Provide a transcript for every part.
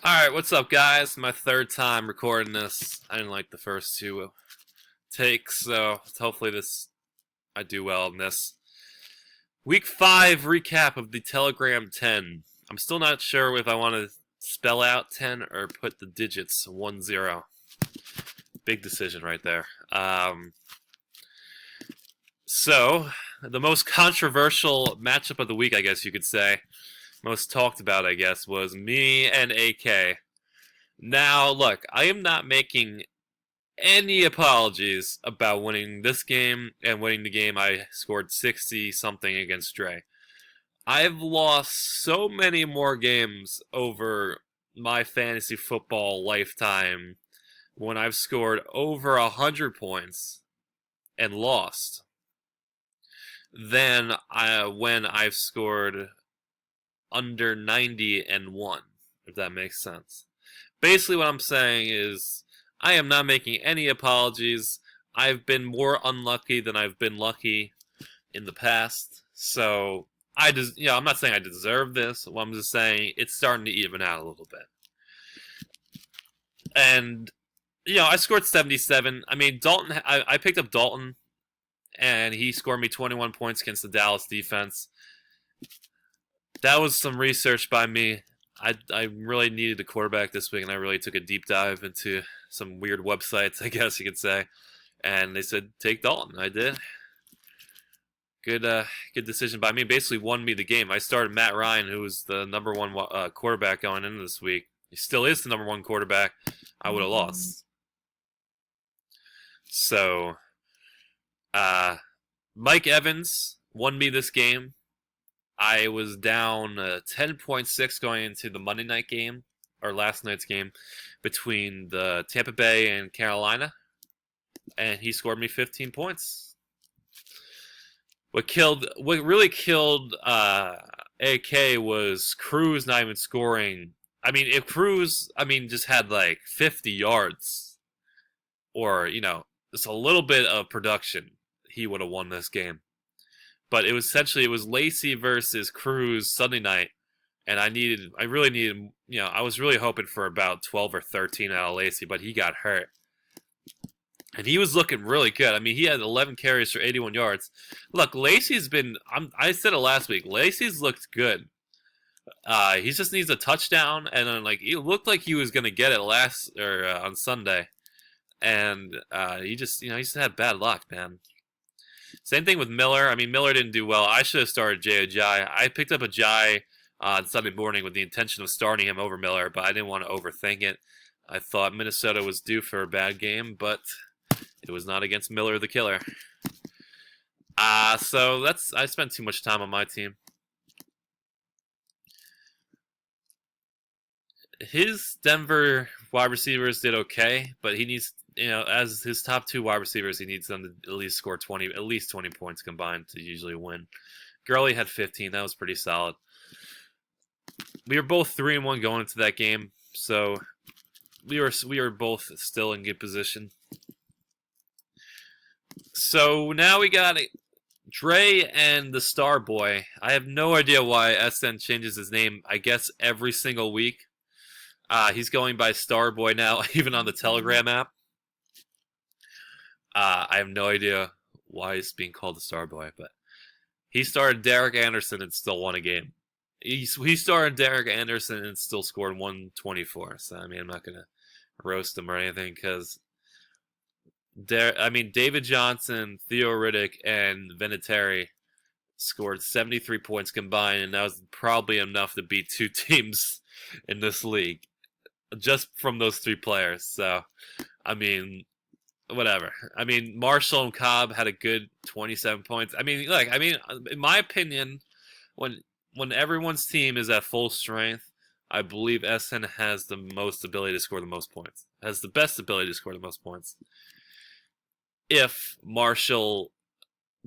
Alright, what's up, guys? My third time recording this. I didn't like the first two takes, so hopefully I do well in this. Week 5 recap of the Telegram 10. I'm still not sure if I want to spell out 10 or put the digits 1-0. Big decision right there. So, the most controversial matchup of the week, I guess you could say, most talked about, I guess, was me and AK. Now, look, I am not making any apologies about winning this game and winning the game I scored 60 something against Dre. I've lost so many more games over my fantasy football lifetime when I've scored over 100 points and lost than when I've scored under 90 and won, if that makes sense. Basically, what I'm saying is I am not making any apologies. I've been more unlucky than I've been lucky in the past. So I'm not saying I deserve this. Well, I'm just saying it's starting to even out a little bit. And I scored 77. I mean, Dalton. I picked up Dalton, and he scored me 21 points against the Dallas defense. That was some research by me. I really needed a quarterback this week, and I really took a deep dive into some weird websites, I guess you could say. And they said, take Dalton. I did. Good decision by me. Basically won me the game. I started Matt Ryan, who was the number one quarterback going into this week. He still is the number one quarterback. I would have lost. So, Mike Evans won me this game. I was down 10.6 going into the Monday night game, or last night's game, between the Tampa Bay and Carolina, and he scored me 15 points. What really killed AK was Cruz not even scoring. I mean, if Cruz, just had like 50 yards, or just a little bit of production, he would have won this game. But it was Lacy versus Cruz Sunday night, and I really needed, I was really hoping for about 12 or 13 out of Lacy, but he got hurt. And he was looking really good. I mean, he had 11 carries for 81 yards. Look, Lacy's been, I said it last week, Lacy's looked good. He just needs a touchdown, and then, it looked like he was going to get it on Sunday. And he just had bad luck, man. Same thing with Miller. I mean, Miller didn't do well. I should have started Jay Ajayi. I picked up Ajayi on Sunday morning with the intention of starting him over Miller, but I didn't want to overthink it. I thought Minnesota was due for a bad game, but it was not against Miller the Killer. I spent too much time on my team. His Denver wide receivers did okay, but he needs, as his top two wide receivers, he needs them to at least score at least 20 points combined to usually win. Gurley had 15. That was pretty solid. We were both 3-1 going into that game, so we were both still in good position. So now we got Dre and the Star Boy. I have no idea why SN changes his name, I guess, every single week. He's going by Starboy now, even on the Telegram app. I have no idea why he's being called the Starboy, but he started Derek Anderson and still won a game. He started Derek Anderson and still scored 124. So, I'm not going to roast him or anything because David Johnson, Theo Riddick, and Vinatieri scored 73 points combined, and that was probably enough to beat two teams in this league just from those three players. So, whatever. Marshall and Cobb had a good 27 points. In my opinion, when everyone's team is at full strength, I believe SN has the most ability to score the most points. Has the best ability to score the most points. If Theo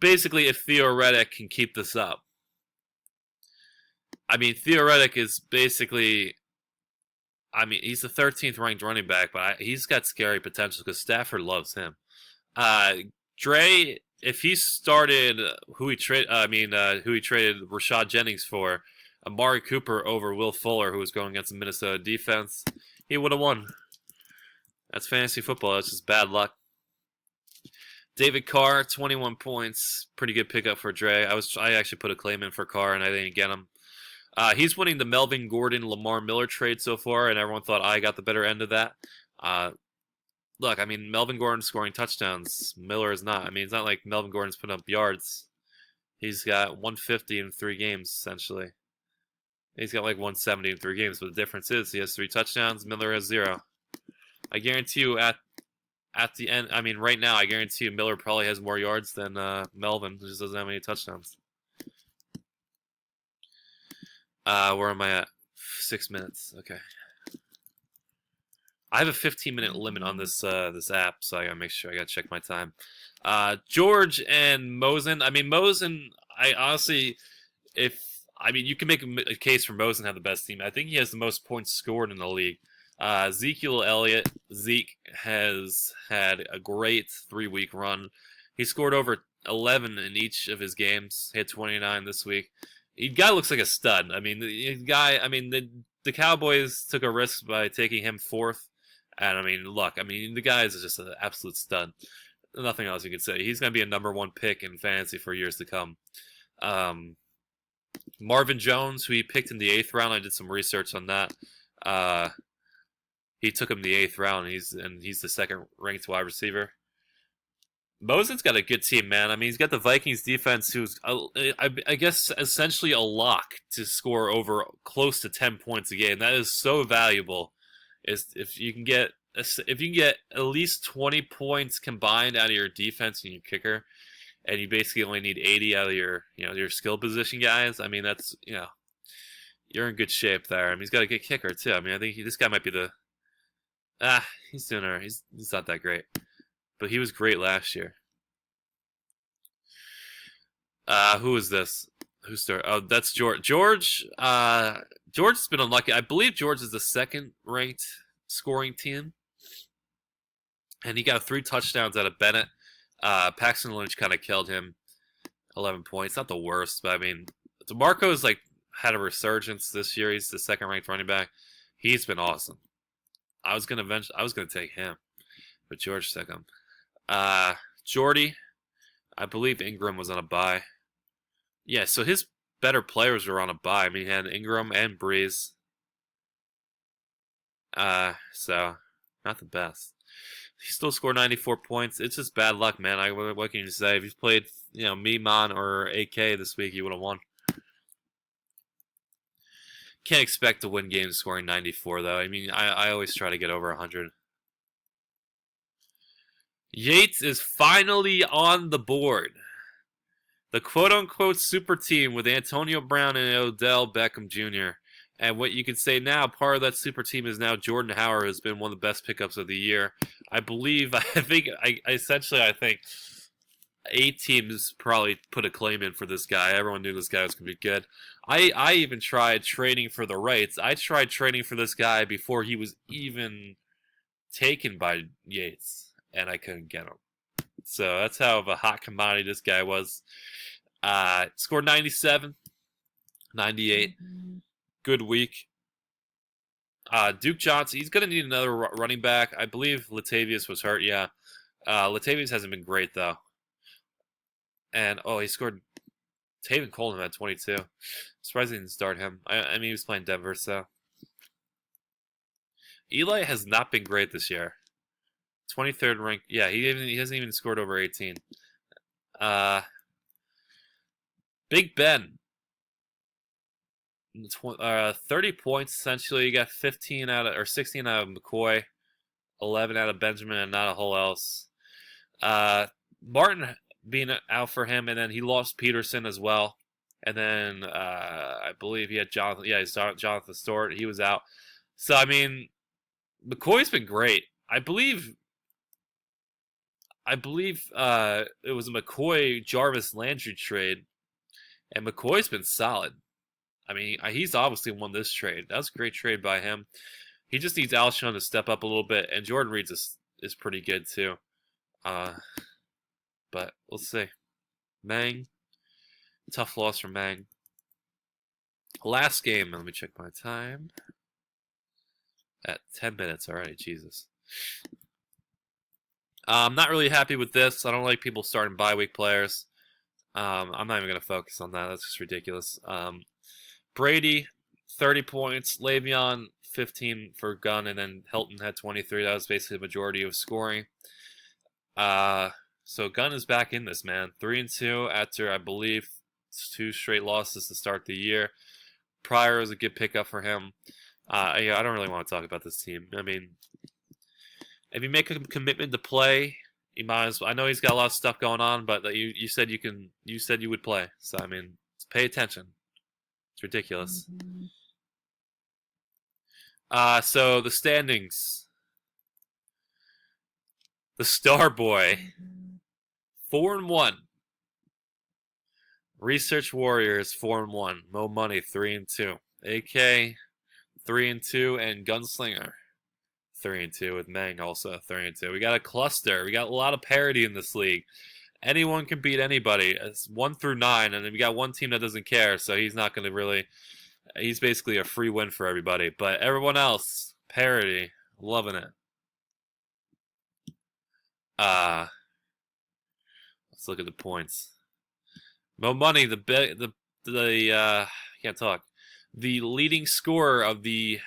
Riddick can keep this up. Theo Riddick is basically, he's the 13th ranked running back, but he's got scary potential because Stafford loves him. Dre, if he started who he traded Rashad Jennings for, Amari Cooper over Will Fuller, who was going against the Minnesota defense. He would have won. That's fantasy football. That's just bad luck. David Carr, 21 points. Pretty good pickup for Dre. I actually put a claim in for Carr, and I didn't get him. He's winning the Melvin Gordon, Lamar Miller trade so far, and everyone thought I got the better end of that. Look, I mean, Melvin Gordon's scoring touchdowns. Miller is not. I mean, it's not like Melvin Gordon's putting up yards. He's got 150 in 3 games, essentially. He's got like 170 in 3 games, but the difference is he has 3 touchdowns. Miller has 0. I guarantee you at the end, I mean, right now, I guarantee you Miller probably has more yards than Melvin. He just doesn't have any touchdowns. Where am I at? 6 minutes. Okay. I have a 15-minute limit on this app, so I gotta make sure I gotta check my time. George and Mosen. I mean, Mosen. I honestly, you can make a case for Mosen have the best team. I think he has the most points scored in the league. Ezekiel Elliott, Zeke has had a great 3-week run. He scored over 11 in each of his games. Hit 29 this week. The guy looks like a stud. I mean, the Cowboys took a risk by taking him 4th. And I mean, look, the guy is just an absolute stud. Nothing else you can say. He's going to be a number 1 pick in fantasy for years to come. Marvin Jones, who he picked in the 8th round, I did some research on that. He took him the 8th round, and he's the 2nd ranked wide receiver. Mosen's got a good team, man. I mean, he's got the Vikings defense, who's I guess essentially a lock to score over close to 10 points a game. That is so valuable. If you can get at least 20 points combined out of your defense and your kicker, and you basically only need 80 out of your skill position guys. I mean, that's you're in good shape there. I mean, he's got a good kicker too. I mean, I think this guy might be the he's doing alright. He's not that great, but he was great last year. Who is this? Who started? Oh, that's George. George's been unlucky. I believe George is the 2nd ranked scoring team, and he got 3 touchdowns out of Bennett. Paxton Lynch kind of killed him. 11 points, not the worst, but I mean, DeMarco's had a resurgence this year. He's the 2nd ranked running back. He's been awesome. I was gonna take him, but George took him. Jordy, I believe Ingram was on a bye. Yeah, so his better players were on a bye. I mean, he had Ingram and Breeze. So not the best. He still scored 94 points. It's just bad luck, man. What can you say? If he's played, me, Mon, or AK this week, he would have won. Can't expect to win games scoring 94, though. I mean, I always try to get over 100. Yates is finally on the board. The quote-unquote super team with Antonio Brown and Odell Beckham Jr. And what you can say now, part of that super team is now Jordan Howard, who's been one of the best pickups of the year. I think 8 teams probably put a claim in for this guy. Everyone knew this guy was going to be good. I even tried trading for the rights. I tried trading for this guy before he was even taken by Yates, and I couldn't get him. So that's how of a hot commodity this guy was. Scored 97, 98. Good week. Duke Johnson, he's going to need another running back. I believe Latavius was hurt, yeah. Latavius hasn't been great, though. And, he scored. Taven Coleman at 22. Surprised he didn't start him. I mean, he was playing Denver, so. Eli has not been great this year. 23rd rank. Yeah, he hasn't even scored over 18. Big Ben. 30 points essentially. You got 16 out of McCoy, 11 out of Benjamin, and not a whole else. Martin being out for him, and then he lost Peterson as well. And then I believe he had Jonathan. Yeah, Jonathan Stewart. He was out. So I mean, McCoy's been great. I believe it was a McCoy Jarvis Landry trade, and McCoy's been solid. I mean, he's obviously won this trade. That was a great trade by him. He just needs Alshon to step up a little bit, and Jordan Reed is pretty good too. But we'll see. Mang, tough loss for Mang. Last game. Let me check my time. At 10 minutes already. Jesus. I'm not really happy with this. I don't like people starting bye-week players. I'm not even going to focus on that. That's just ridiculous. Brady, 30 points. Le'Veon, 15 for Gunn, and then Hilton had 23. That was basically the majority of scoring. So Gunn is back in this, man. 3-2 after, I believe, 2 straight losses to start the year. Pryor was a good pickup for him. Yeah, I don't really want to talk about this team. I mean, if you make a commitment to play, you might as well. I know he's got a lot of stuff going on, but you said you can. You said you would play. So I mean, pay attention. It's ridiculous. So the standings. The Star Boy, 4-1. Research Warriors, 4-1. Mo Money, 3-2. AK, 3-2, and Gunslinger, 3-2, with Meng also 3-2. We got a cluster. We got a lot of parity in this league. Anyone can beat anybody. It's 1 through 9, and then we got one team that doesn't care, so he's not going to really. He's basically a free win for everybody. But everyone else, parity, loving it. Let's look at the points. Mo Money, can't talk. The leading scorer of the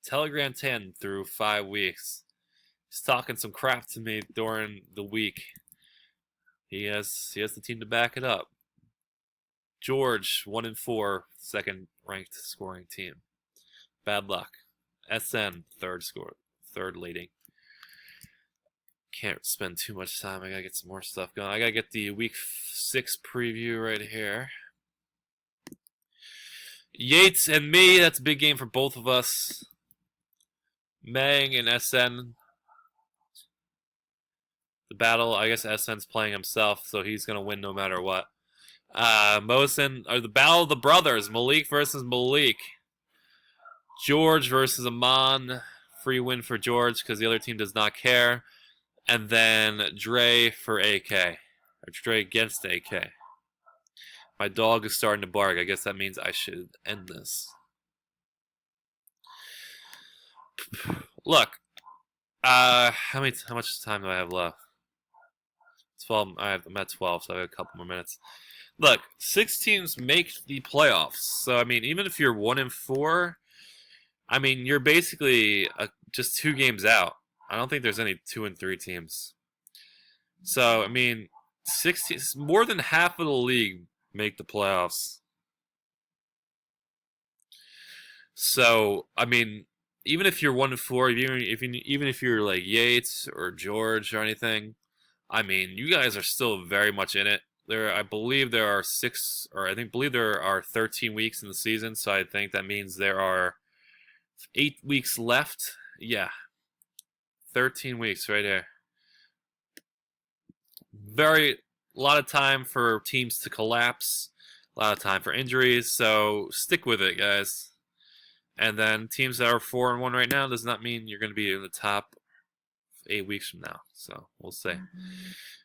Telegram 10 through 5 weeks. He's talking some crap to me during the week. He has the team to back it up. George, 1-4, second ranked scoring team. Bad luck. SN, third leading. Can't spend too much time. I gotta get some more stuff going. I gotta get the week 6 preview right here. Yates and me, that's a big game for both of us. Meng and SN. The battle, I guess SN's playing himself, so he's gonna win no matter what. Mosin, or the battle of the brothers, Malik versus Malik. George versus Amon. Free win for George because the other team does not care. And then Dre for AK. Or Dre against AK. My dog is starting to bark. I guess that means I should end this. Look. How much time do I have left? 12. I'm at 12, so I have a couple more minutes. Look, 6 teams make the playoffs. So I mean, even if you're 1-4, I mean, you're basically just 2 games out. I don't think there's any 2 and 3 teams. So I mean, 16, more than half of the league make the playoffs. So I mean, even if you're 1-4, even if you're like Yates or George or anything, I mean, you guys are still very much in it. I believe there are 13 weeks in the season. So I think that means there are 8 weeks left. Yeah. 13 weeks right here. A lot of time for teams to collapse. A lot of time for injuries. So stick with it, guys. And then teams that are 4-1 right now does not mean you're going to be in the top 8 weeks from now. So we'll see.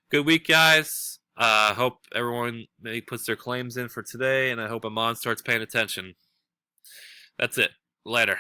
Good week, guys. Hope everyone maybe puts their claims in for today, and I hope Amon starts paying attention. That's it. Later.